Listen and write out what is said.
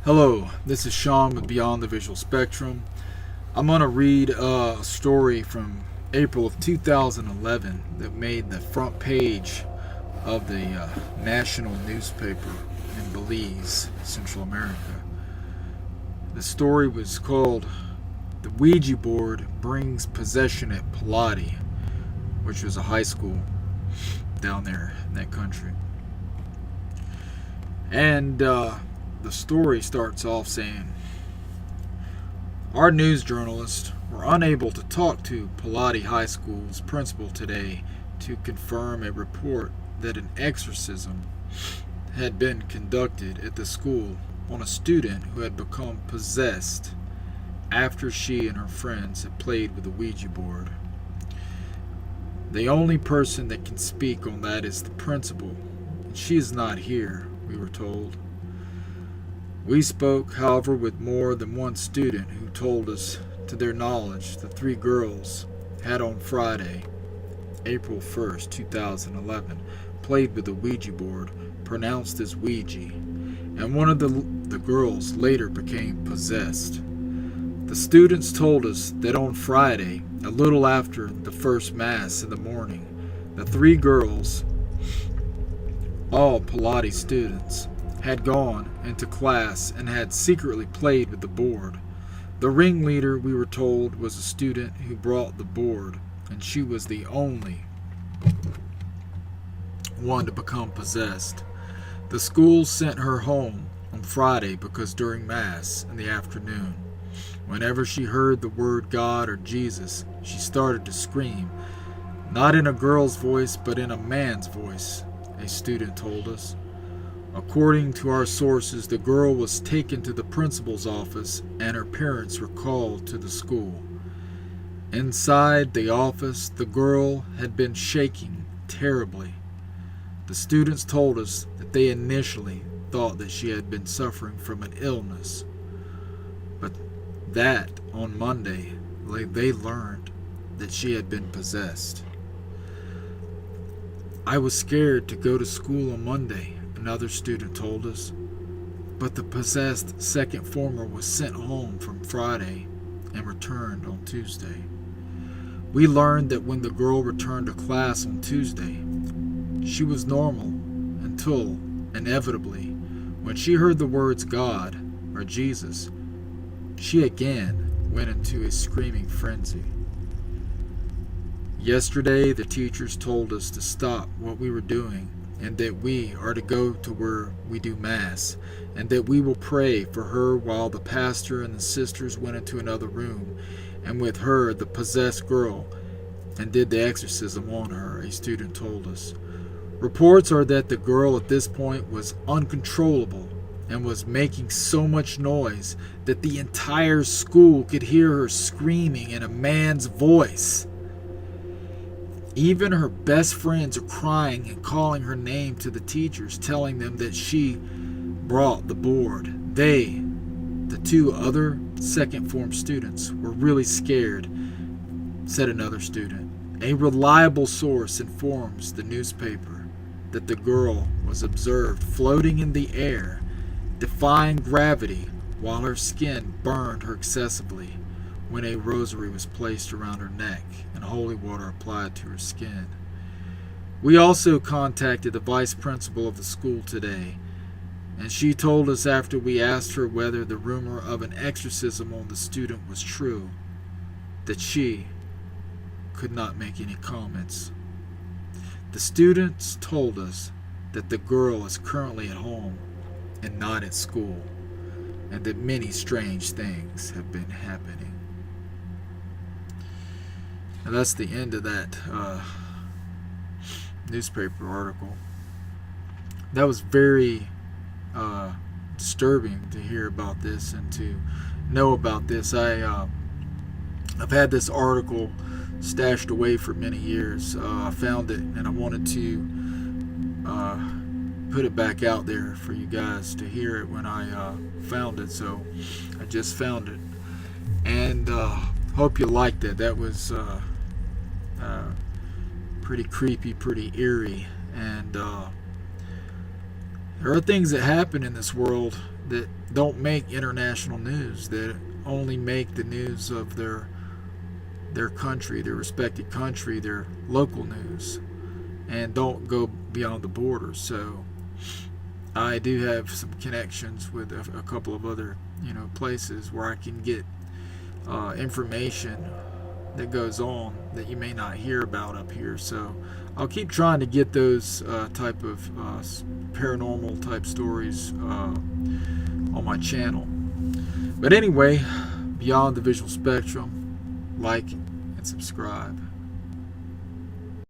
Hello, this is Sean with BeyondTheVisualSpectrum. I'm going to read a story from April of 2011 that made the front page of the national newspaper in Belize, Central America. The story was called "The Ouija Board Brings Possession at Pilates," which was a high school down there in that country. And the story starts off saying, "Our news journalists were unable to talk to Pilates High School's principal today to confirm a report that an exorcism had been conducted at the school on a student who had become possessed after she and her friends had played with the Ouija board. The only person that can speak on that is the principal, and she is not here," we were told. We spoke, however, with more than one student who told us, to their knowledge, the three girls had on Friday, April 1st, 2011, played with the Ouija board, pronounced as Ouija, and one of the girls later became possessed. The students told us that on Friday, a little after the first Mass in the morning, the three girls, all Pilates students, had gone into class and had secretly played with the board. The ringleader, we were told, was a student who brought the board, and she was the only one to become possessed. The school sent her home on Friday because during Mass in the afternoon, whenever she heard the word God or Jesus, she started to scream, not in a girl's voice but in a man's voice, a student told us. According to our sources, the girl was taken to the principal's office and her parents were called to the school. Inside the office, the girl had been shaking terribly. The students told us that they initially thought that she had been suffering from an illness, but that on Monday they learned that she had been possessed. "I was scared to go to school on Monday," another student told us, but the possessed second former was sent home from Friday and returned on Tuesday. We learned that when the girl returned to class on Tuesday, she was normal until, inevitably, when she heard the words God or Jesus, she again went into a screaming frenzy. Yesterday, the teachers told us to stop what we were doing and that we are to go to where we do Mass, and that we will pray for her while the pastor and the sisters went into another room, and with her the possessed girl, and did the exorcism on her, a student told us. Reports are that the girl at this point was uncontrollable and was making so much noise that the entire school could hear her screaming in a man's voice. Even her best friends are crying and calling her name to the teachers, telling them that she brought the board. They, the two other second form students, were really scared, said another student. A reliable source informs the newspaper that the girl was observed floating in the air, defying gravity, while her skin burned her excessively when a rosary was placed around her neck and holy water applied to her skin. We also contacted the vice principal of the school today, and she told us after we asked her whether the rumor of an exorcism on the student was true, that she could not make any comments. The students told us that the girl is currently at home and not at school, and that many strange things have been happening. And that's the end of that newspaper article. That was very disturbing to hear about this and to know about this. I've had this article stashed away for many years. I found it and I wanted to put it back out there for you guys to hear it when I found it. So I just found it, and hope you liked it. That was pretty creepy, pretty eerie, and There are things that happen in this world that don't make international news, that only make the news of their country, their respected country, their local news, and don't go beyond the borders. So I do have some connections with a couple of other places where I can get information that goes on that you may not hear about up here. So I'll keep trying to get those type of paranormal type stories on my channel. But anyway, Beyond the Visual Spectrum, like and subscribe.